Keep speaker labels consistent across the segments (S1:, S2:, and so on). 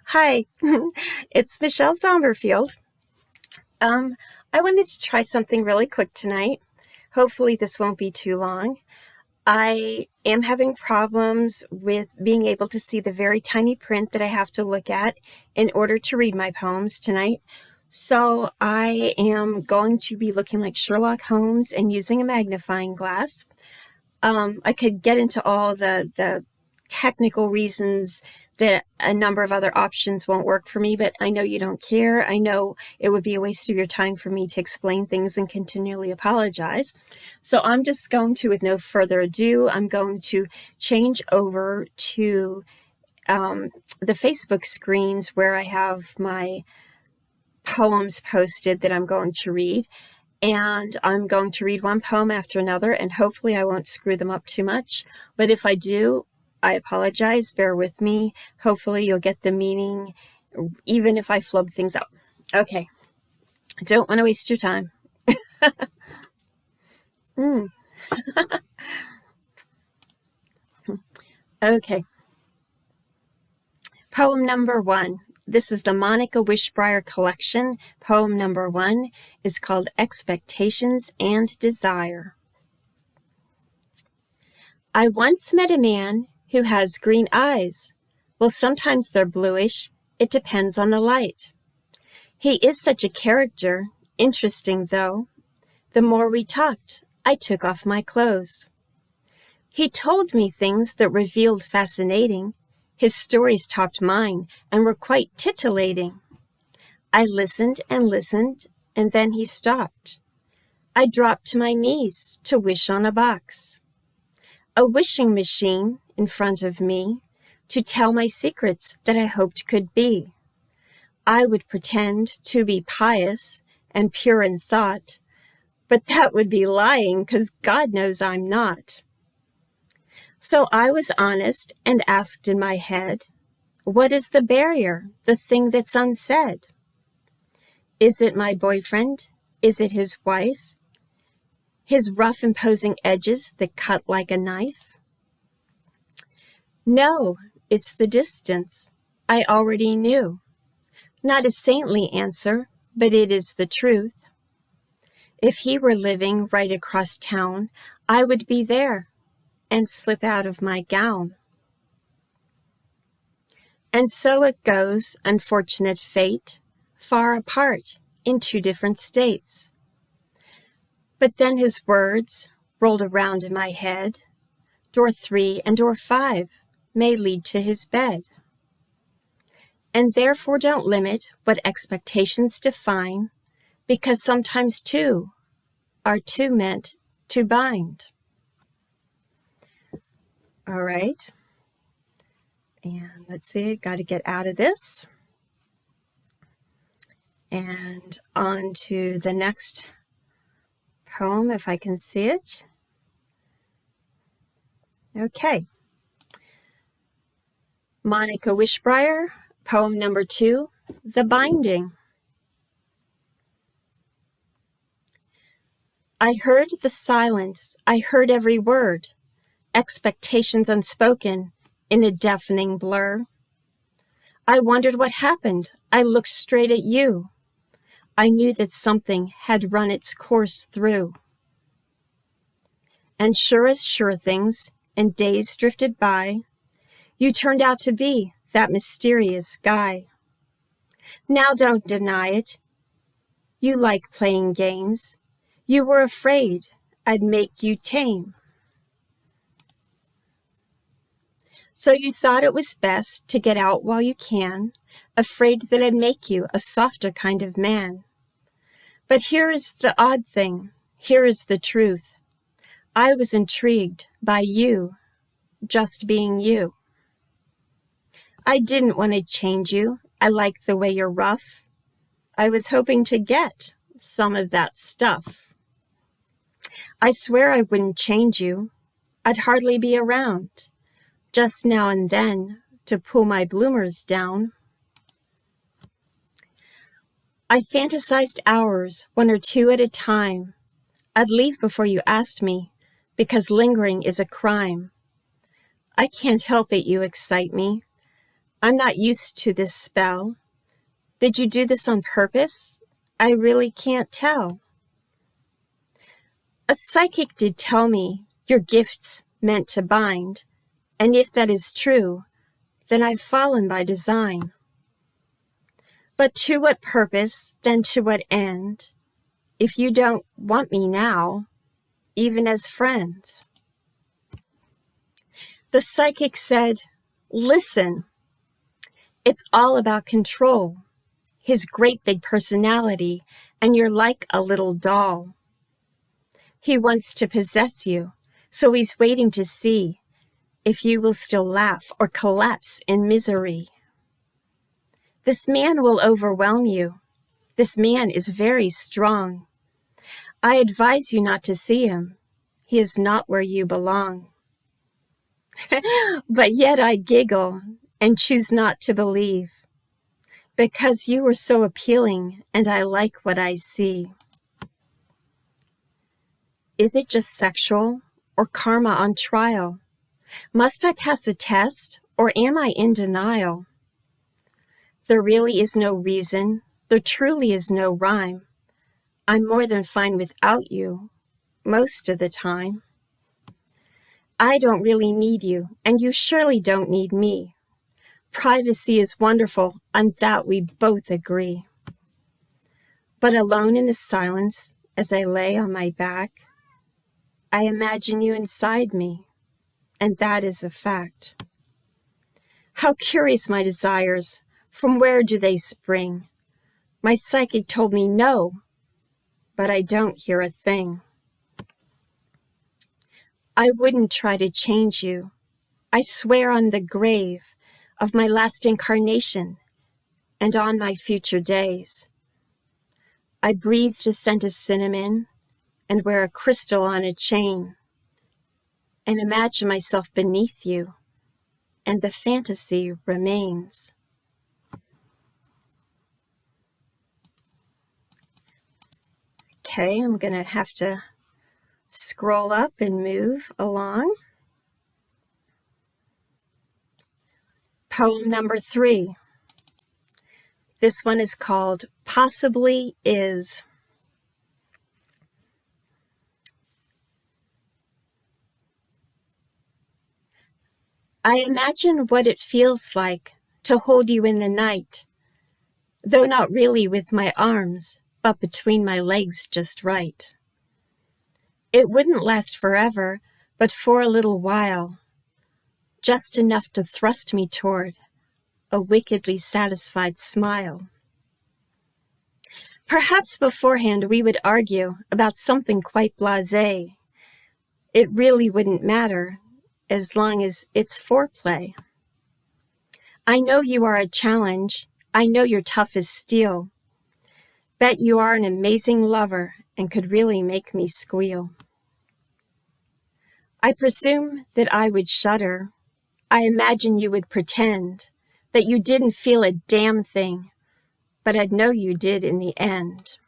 S1: Hi, it's Michele Saumberfield. I wanted to try something really quick tonight. Hopefully this won't be too long. I am having problems with being able to see the very tiny print that I have to look at in order to read my poems tonight. So I am going to be looking like Sherlock Holmes and using a magnifying glass. I could get into all the technical reasons that a number of other options won't work for me, but I know you don't care. I know it would be a waste of your time for me to explain things and continually apologize. So I'm just going to, with no further ado, I'm going to change over to the Facebook screens where I have my poems posted that I'm going to read. And I'm going to read one poem after another, and hopefully I won't screw them up too much. But if I do, I apologize. Bear with me. Hopefully you'll get the meaning, even if I flub things up. Okay. I don't want to waste your time. Okay. Poem number 1. This is the Monica WISHBRIAR collection. Poem number 1 is called Expectations and Desire. I once met a man who has green eyes. Well, sometimes they're bluish. It depends on the light. He is such a character, interesting though. The more we talked, I took off my clothes. He told me things that revealed fascinating. His stories topped mine and were quite titillating. I listened, and then he stopped. I dropped to my knees to wish on a box. A wishing machine in front of me to tell my secrets that I hoped could be. I would pretend to be pious and pure in thought, but that would be lying, 'cause God knows I'm not. So I was honest and asked in my head, what is the barrier, the thing that's unsaid? Is it my boyfriend? Is it his wife? His rough, imposing edges that cut like a knife? No, it's the distance. I already knew. Not a saintly answer, but it is the truth. If he were living right across town, I would be there and slip out of my gown. And so it goes, unfortunate fate, far apart in 2 different states. But then his words rolled around in my head. Door 3 and door 5 may lead to his bed. And therefore don't limit what expectations define, because sometimes 2 are too meant to bind. All right. And let's see, got to get out of this. And on to the next poem, if I can see it. Okay. Monica WISHBRIAR, poem number 2, The Binding. I heard the silence, I heard every word, expectations unspoken in a deafening blur. I wondered what happened. I looked straight at you. I knew that something had run its course through. And sure as sure things, and days drifted by, you turned out to be that mysterious guy. Now don't deny it. You like playing games. You were afraid I'd make you tame. So you thought it was best to get out while you can, afraid that I'd make you a softer kind of man. But here is the odd thing, here is the truth. I was intrigued by you, just being you. I didn't want to change you. I like the way you're rough. I was hoping to get some of that stuff. I swear I wouldn't change you. I'd hardly be around, just now and then, to pull my bloomers down. I fantasized hours, 1 or 2 at a time. I'd leave before you asked me, because lingering is a crime. I can't help it, you excite me. I'm not used to this spell. Did you do this on purpose? I really can't tell. A psychic did tell me your gifts meant to bind, and if that is true, then I've fallen by design. But to what purpose, then to what end, if you don't want me now, even as friends? The psychic said, listen, it's all about control, his great big personality, and you're like a little doll. He wants to possess you, so he's waiting to see if you will still laugh or collapse in misery. This man will overwhelm you. This man is very strong. I advise you not to see him. He is not where you belong. But yet I giggle and choose not to believe, because you are so appealing and I like what I see. Is it just sexual or karma on trial? Must I pass a test or am I in denial? There really is no reason, there truly is no rhyme. I'm more than fine without you, most of the time. I don't really need you, and you surely don't need me. Privacy is wonderful, on that we both agree. But alone in the silence, as I lay on my back, I imagine you inside me, and that is a fact. How curious my desires, from where do they spring? My psychic told me no, but I don't hear a thing. I wouldn't try to change you. I swear on the grave of my last incarnation and on my future days. I breathe the scent of cinnamon and wear a crystal on a chain and imagine myself beneath you, and the fantasy remains. Okay, I'm gonna have to scroll up and move along. Poem number 3. This one is called Possibly Is. I imagine what it feels like to hold you in the night, though not really with my arms, but between my legs just right. It wouldn't last forever, but for a little while, just enough to thrust me toward a wickedly satisfied smile. Perhaps beforehand we would argue about something quite blasé. It really wouldn't matter as long as it's foreplay. I know you are a challenge. I know you're tough as steel. Bet you are an amazing lover and could really make me squeal. I presume that I would shudder. I imagine you would pretend that you didn't feel a damn thing, but I'd know you did in the end.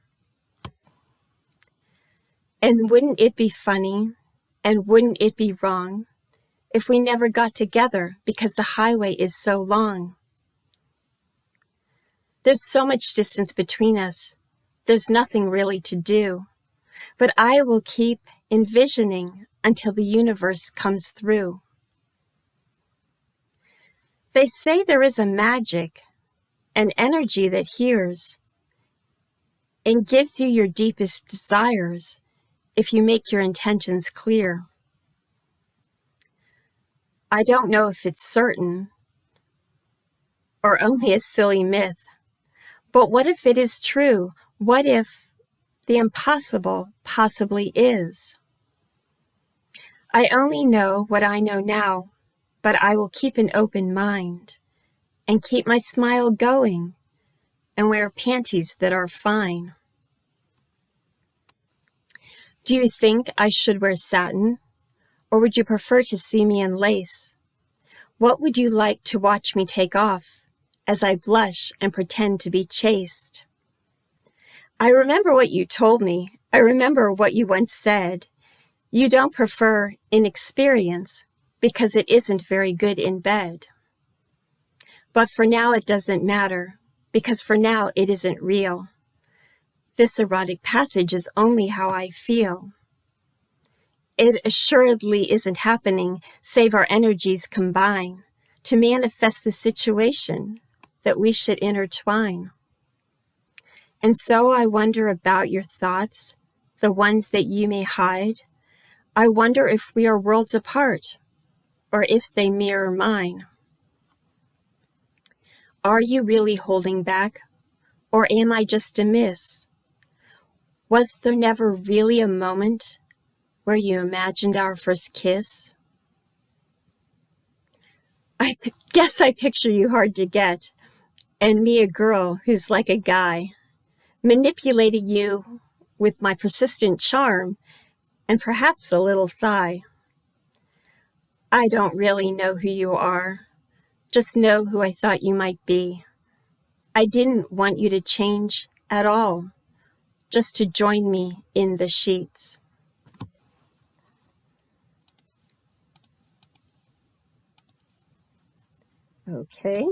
S1: And wouldn't it be funny, and wouldn't it be wrong, if we never got together because the highway is so long? There's so much distance between us. There's nothing really to do, but I will keep envisioning until the universe comes through. They say there is a magic, an energy that hears and gives you your deepest desires if you make your intentions clear. I don't know if it's certain or only a silly myth, but what if it is true? What if the impossible possibly is? I only know what I know now, but I will keep an open mind and keep my smile going and wear panties that are fine. Do you think I should wear satin, or would you prefer to see me in lace? What would you like to watch me take off as I blush and pretend to be chaste? I remember what you told me. I remember what you once said. You don't prefer inexperience because it isn't very good in bed. But for now it doesn't matter, because for now it isn't real. This erotic passage is only how I feel. It assuredly isn't happening, save our energies combine to manifest the situation that we should intertwine. And so I wonder about your thoughts, the ones that you may hide. I wonder if we are worlds apart, or if they mirror mine. Are you really holding back, or am I just amiss? Was there never really a moment where you imagined our first kiss? I guess I picture you hard to get, and me a girl who's like a guy, manipulating you with my persistent charm and perhaps a little thigh. I don't really know who you are, just know who I thought you might be. I didn't want you to change at all, just to join me in the sheets. Okay.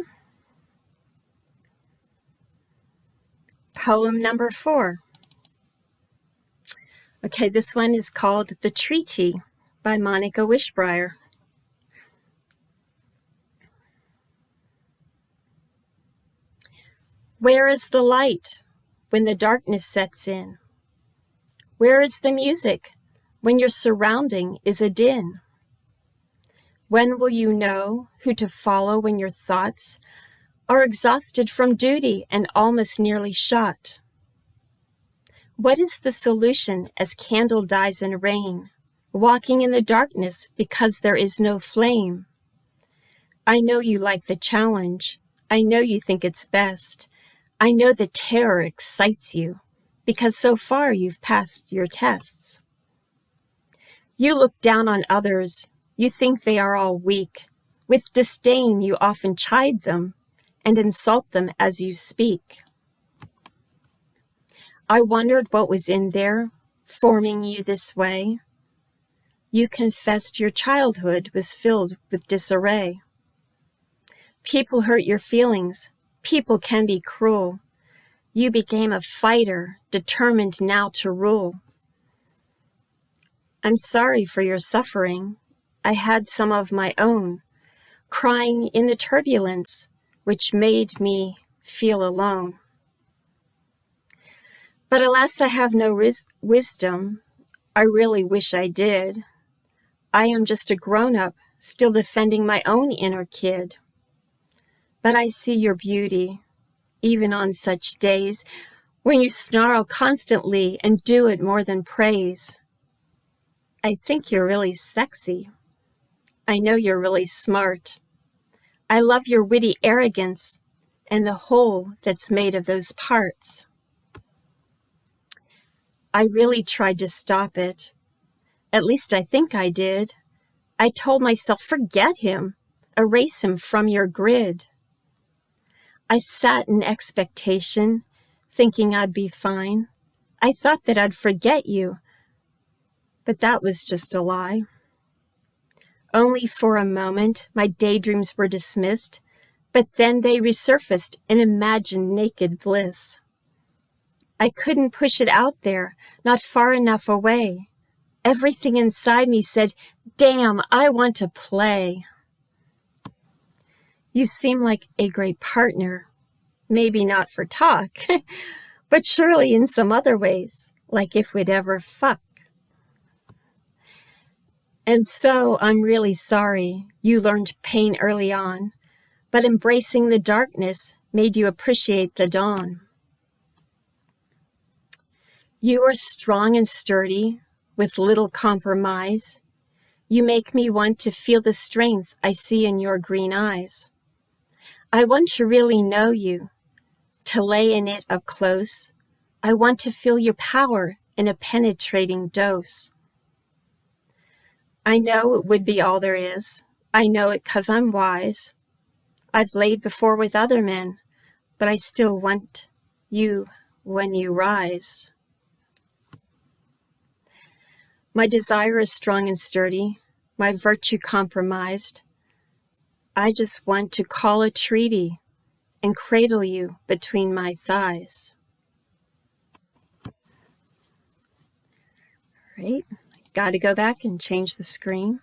S1: Poem number 4. Okay, this one is called The Treaty by Monica WISHBRIAR. Where is the light when the darkness sets in? Where is the music when your surrounding is a din? When will you know who to follow when your thoughts are exhausted from duty and almost nearly shot? What is the solution as candle dies in rain, walking in the darkness because there is no flame? I know you like the challenge. I know you think it's best. I know the terror excites you because so far you've passed your tests. You look down on others. You think they are all weak. With disdain, you often chide them and insult them as you speak. I wondered what was in there, forming you this way. You confessed your childhood was filled with disarray. People hurt your feelings. People can be cruel. You became a fighter, determined now to rule. I'm sorry for your suffering. I had some of my own, crying in the turbulence, which made me feel alone. But alas, I have no wisdom. I really wish I did. I am just a grown-up, still defending my own inner kid. But I see your beauty, even on such days when you snarl constantly and do it more than praise. I think you're really sexy. I know you're really smart. I love your witty arrogance and the whole that's made of those parts. I really tried to stop it. At least I think I did. I told myself, forget him, erase him from your grid. I sat in expectation, thinking I'd be fine. I thought that I'd forget you, but that was just a lie. Only for a moment, my daydreams were dismissed, but then they resurfaced in imagined naked bliss. I couldn't push it out there, not far enough away. Everything inside me said, damn, I want to play. You seem like a great partner, maybe not for talk, but surely in some other ways, like if we'd ever fuck. And so I'm really sorry you learned pain early on, but embracing the darkness made you appreciate the dawn. You are strong and sturdy, with little compromise. You make me want to feel the strength I see in your green eyes. I want to really know you, to lay in it up close. I want to feel your power in a penetrating dose. I know it would be all there is. I know it 'cause I'm wise. I've laid before with other men, but I still want you when you rise. My desire is strong and sturdy, my virtue compromised. I just want to call a treaty and cradle you between my thighs. Right? Got to go back and change the screen.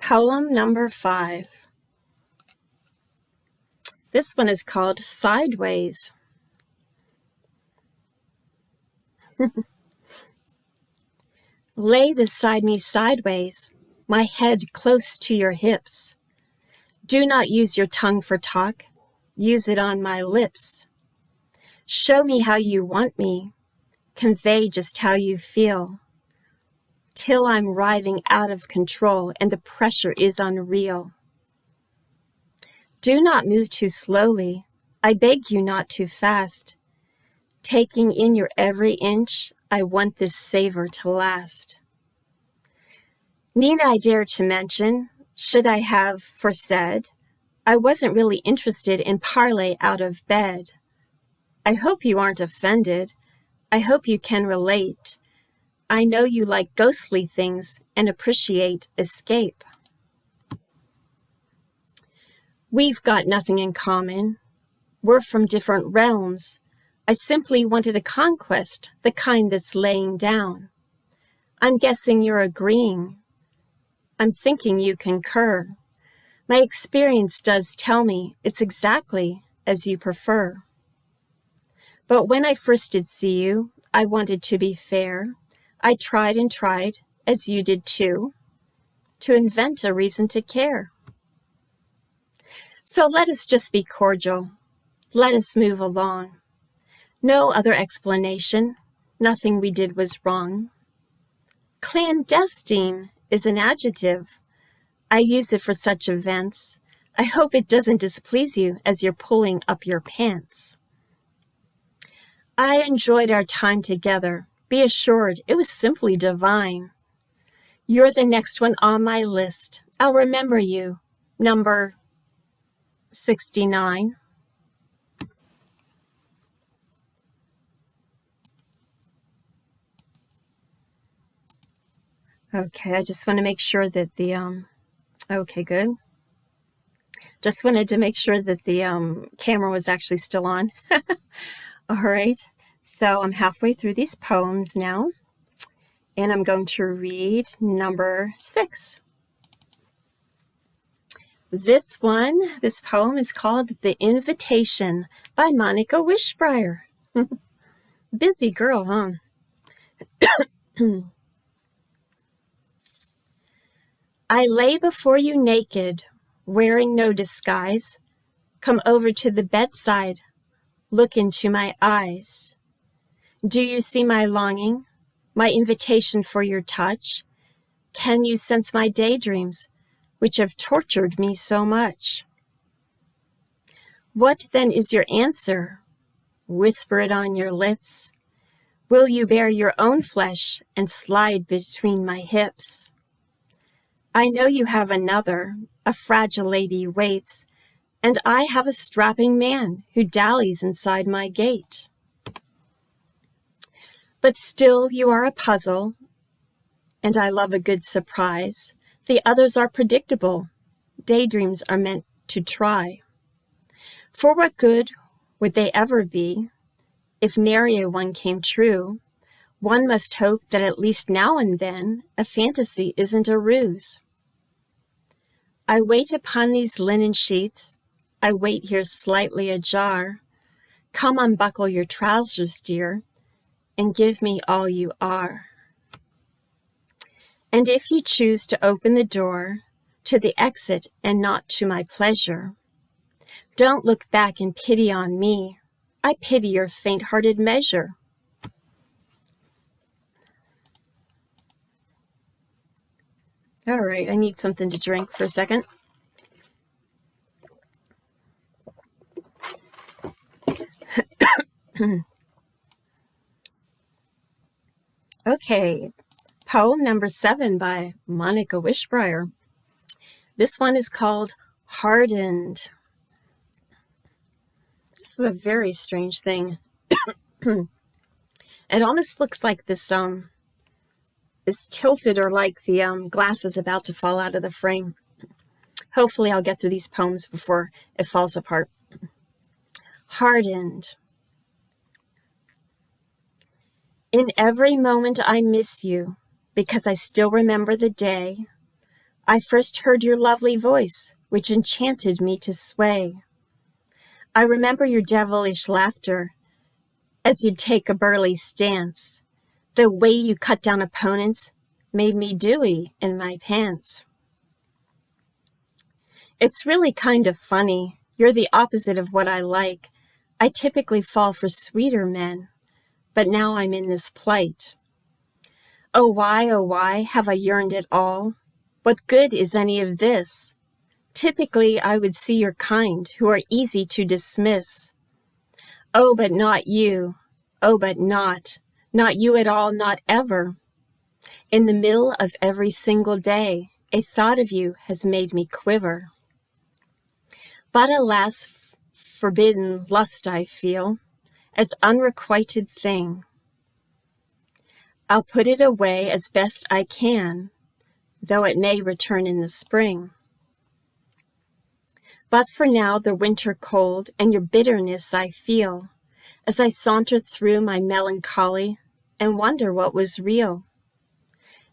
S1: Poem number 5. This one is called Sideways. Lay beside me sideways, my head close to your hips. Do not use your tongue for talk, use it on my lips. Show me how you want me, convey just how you feel, till I'm writhing out of control and the pressure is unreal. Do not move too slowly, I beg you not too fast. Taking in your every inch, I want this savor to last. Need I dare to mention, should I have foresaid, I wasn't really interested in parley out of bed. I hope you aren't offended. I hope you can relate. I know you like ghostly things and appreciate escape. We've got nothing in common. We're from different realms. I simply wanted a conquest, the kind that's laying down. I'm guessing you're agreeing. I'm thinking you concur. My experience does tell me it's exactly as you prefer. But when I first did see you, I wanted to be fair. I tried and tried, as you did too, to invent a reason to care. So let us just be cordial. Let us move along. No other explanation. Nothing we did was wrong. Clandestine is an adjective. I use it for such events. I hope it doesn't displease you as you're pulling up your pants. I enjoyed our time together. Be assured it was simply divine. You're the next one on my list. I'll remember you. Number 69. Okay, I just want to make sure that the, okay, good. Just wanted to make sure that the camera was actually still on. All right, so I'm halfway through these poems now, and I'm going to read number 6. This poem is called The Invitation by Monica Wishbriar. Busy girl, huh? I lay before you naked, wearing no disguise. Come over to the bedside, look into my eyes. Do you see my longing, my invitation for your touch? Can you sense my daydreams, which have tortured me so much? What then is your answer? Whisper it on your lips. Will you bear your own flesh and slide between my hips? I know you have another, a fragile lady waits, and I have a strapping man who dallies inside my gate. But still you are a puzzle, and I love a good surprise. The others are predictable. Daydreams are meant to try. For what good would they ever be if nary a one came true? One must hope that at least now and then a fantasy isn't a ruse. I wait upon these linen sheets. I wait here slightly ajar. Come unbuckle your trousers, dear, and give me all you are. And if you choose to open the door to the exit and not to my pleasure, don't look back in pity on me. I pity your faint-hearted measure. All right, I need something to drink for a second. Okay, poem number 7 by Monica Wishbriar. This one is called Hardened. This is a very strange thing. It almost looks like this is tilted or like the glass is about to fall out of the frame. Hopefully I'll get through these poems before it falls apart. Hardened. In every moment I miss you, because I still remember the day I first heard your lovely voice, which enchanted me to sway. I remember your devilish laughter as you'd take a burly stance. The way you cut down opponents made me dewy in my pants. It's really kind of funny. You're the opposite of what I like. I typically fall for sweeter men, but now I'm in this plight. Oh why have I yearned at all? What good is any of this? Typically I would see your kind, who are easy to dismiss. Oh, but not you. Oh, but not you at all, not ever. In the middle of every single day, a thought of you has made me quiver. But alas, forbidden lust I feel, as unrequited thing. I'll put it away as best I can, though it may return in the spring. But for now the winter cold and your bitterness I feel, as I saunter through my melancholy and wonder what was real.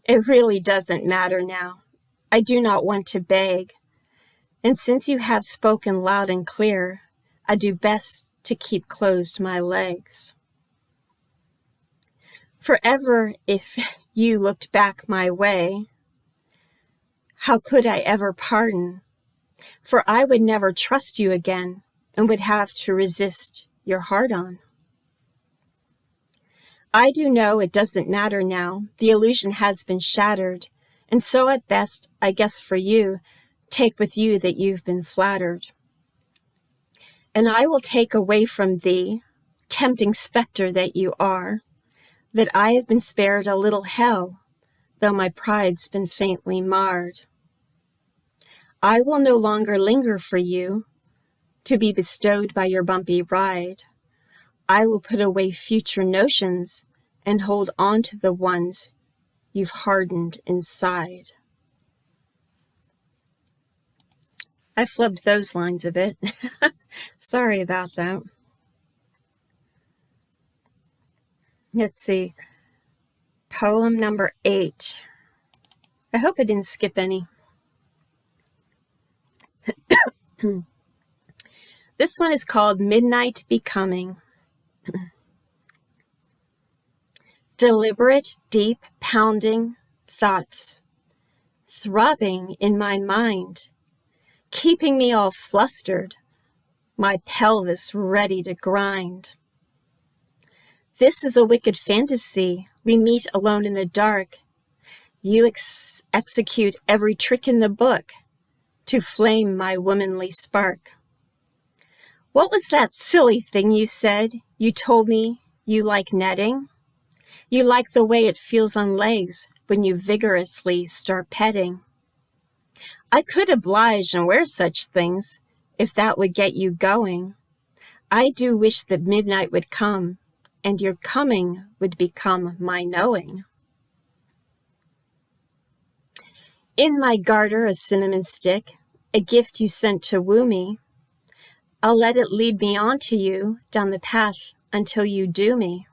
S1: It really doesn't matter now. I do not want to beg, and since you have spoken loud and clear, I do best to keep closed my legs. Forever, if you looked back my way, how could I ever pardon? For I would never trust you again and would have to resist your heart-on. I do know it doesn't matter now. The illusion has been shattered, and so at best, I guess for you, take with you that you've been flattered. And I will take away from thee, tempting specter that you are, that I have been spared a little hell, though my pride's been faintly marred. I will no longer linger for you, to be bestowed by your bumpy ride. I will put away future notions and hold on to the ones you've hardened inside. I flubbed those lines a bit. Sorry about that. Let's see. Poem number 8. I hope I didn't skip any. This one is called Midnight Becoming. Deliberate, deep, pounding thoughts, throbbing in my mind, keeping me all flustered, my pelvis ready to grind. This is a wicked fantasy. We meet alone in the dark. You execute every trick in the book to flame my womanly spark. What was that silly thing you said? You told me you like netting? You like the way it feels on legs when you vigorously start petting. I could oblige and wear such things if that would get you going. I do wish that midnight would come and your coming would become my knowing. In my garter a cinnamon stick, a gift you sent to woo me. I'll let it lead me on to you down the path until you do me.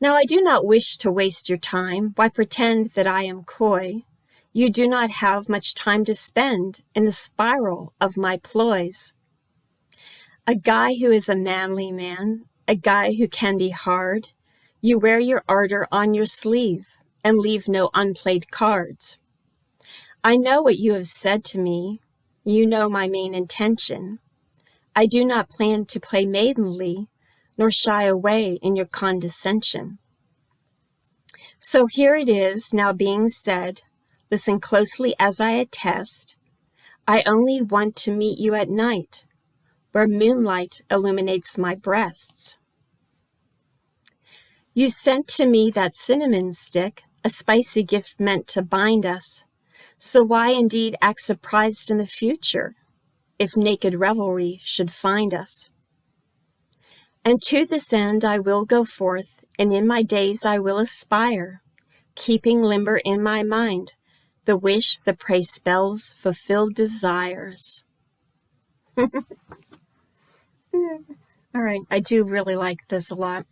S1: Now I do not wish to waste your time. Why pretend that I am coy? You do not have much time to spend in the spiral of my ploys. A guy who is a manly man, a guy who can be hard, you wear your ardor on your sleeve and leave no unplayed cards. I know what you have said to me. You know my main intention. I do not plan to play maidenly, nor shy away in your condescension. So here it is now being said, listen closely as I attest, I only want to meet you at night, where moonlight illuminates my breasts. You sent to me that cinnamon stick, a spicy gift meant to bind us, so why indeed act surprised in the future, if naked revelry should find us? And to this end I will go forth, and in my days I will aspire keeping limber in my mind, the wish, the pray spells, fulfilled desires. All right, I do really like this a lot.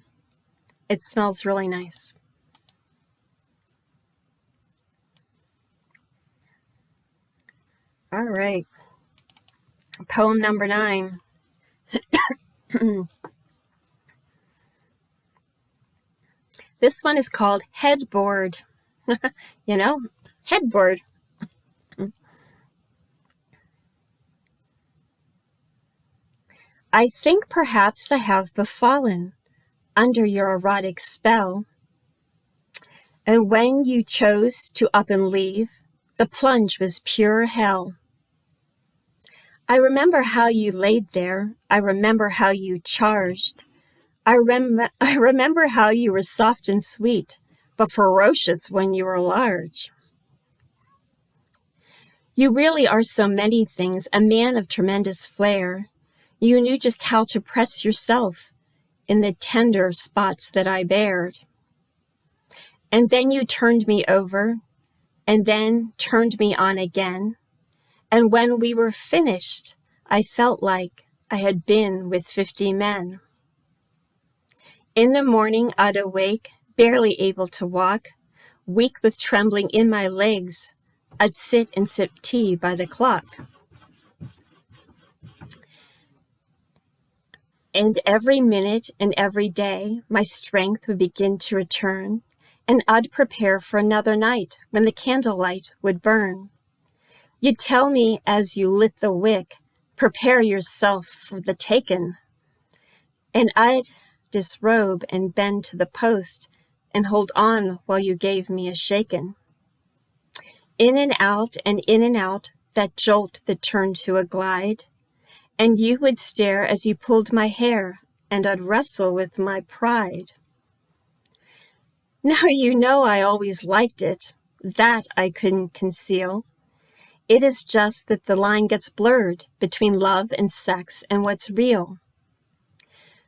S1: It smells really nice. All right, poem number 9. This one is called Headboard. You know, headboard. I think perhaps I have befallen under your erotic spell. And when you chose to up and leave, the plunge was pure hell. I remember how you laid there. I remember how you charged. I remember how you were soft and sweet, but ferocious when you were large. You really are so many things, a man of tremendous flair. You knew just how to press yourself in the tender spots that I bared. And then you turned me over, and then turned me on again. And when we were finished, I felt like I had been with 50 men. In the morning, I'd awake, barely able to walk, weak with trembling in my legs. I'd sit and sip tea by the clock. And every minute and every day, my strength would begin to return, and I'd prepare for another night when the candlelight would burn. You'd tell me as you lit the wick, prepare yourself for the taken. And I'd disrobe and bend to the post and hold on while you gave me a shaken. In and out, that jolt that turned to a glide. And you would stare as you pulled my hair, and I'd wrestle with my pride. Now you know I always liked it, that I couldn't conceal. It is just that the line gets blurred between love and sex and what's real.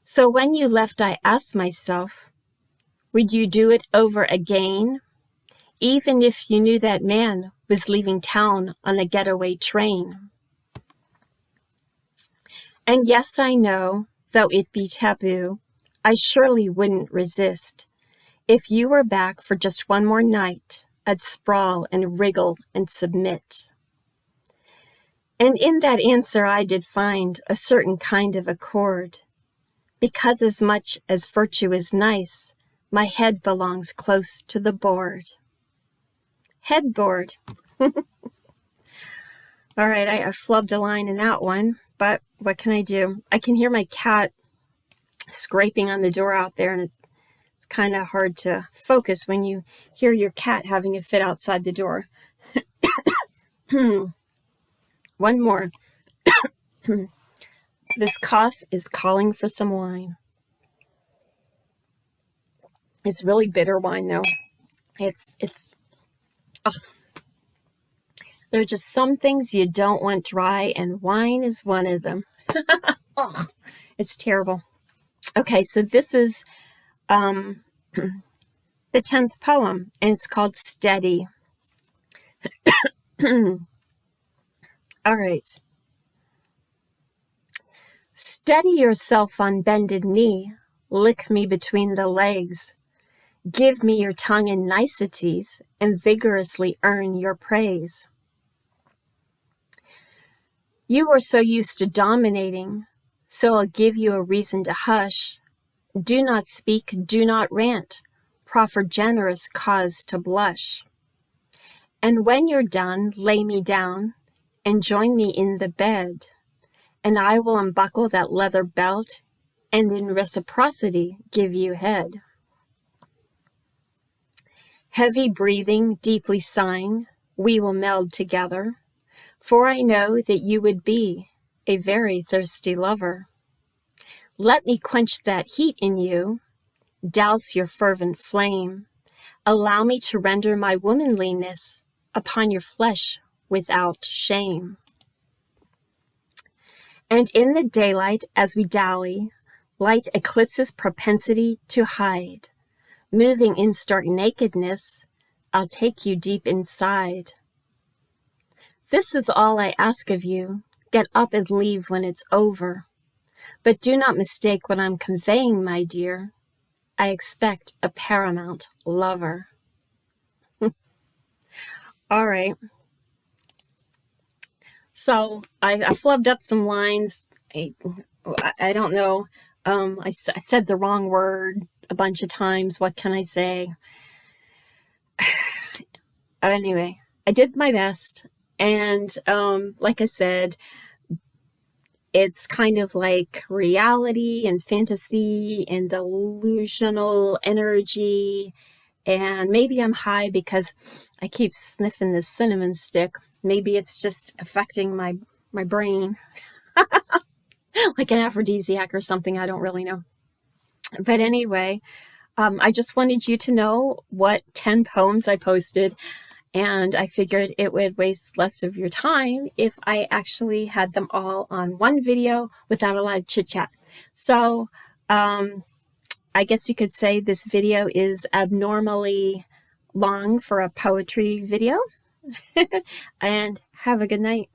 S1: So when you left, I asked myself, would you do it over again? Even if you knew that man was leaving town on a getaway train. And yes, I know, though it be taboo, I surely wouldn't resist. If you were back for just one more night, I'd sprawl and wriggle and submit. And in that answer I did find a certain kind of accord, because as much as virtue is nice, my head belongs close to the board. Headboard. All right, I flubbed a line in that one, but what can I do? I can hear my cat scraping on the door out there, and it's kind of hard to focus when you hear your cat having a fit outside the door. One more. This cough is calling for some wine. It's really bitter wine, though. Ugh. There are just some things you don't want dry, and wine is one of them. Ugh. It's terrible. Okay, so this is the 10th poem, and it's called Steady. All right. Steady yourself on bended knee, lick me between the legs. Give me your tongue in niceties, and vigorously earn your praise. You are so used to dominating, so I'll give you a reason to hush. Do not speak, do not rant, proffer generous cause to blush. And when you're done, lay me down, and join me in the bed, and I will unbuckle that leather belt, and in reciprocity give you head. Heavy breathing, deeply sighing, we will meld together, for I know that you would be a very thirsty lover. Let me quench that heat in you, douse your fervent flame, allow me to render my womanliness upon your flesh without shame. And in the daylight as we dally, light eclipses propensity to hide. Moving in stark nakedness, I'll take you deep inside. This is all I ask of you. Get up and leave when it's over. But do not mistake what I'm conveying, my dear. I expect a paramount lover. All right. So I flubbed up some lines. I don't know. I said the wrong word a bunch of times. What can I say? Anyway, I did my best. And like I said, it's kind of like reality and fantasy and delusional energy. And maybe I'm high because I keep sniffing this cinnamon stick. Maybe it's just affecting my brain. Like an aphrodisiac or something. I don't really know. But anyway, I just wanted you to know what 10 poems I posted. And I figured it would waste less of your time if I actually had them all on one video without a lot of chit chat. So I guess you could say this video is abnormally long for a poetry video. And have a good night.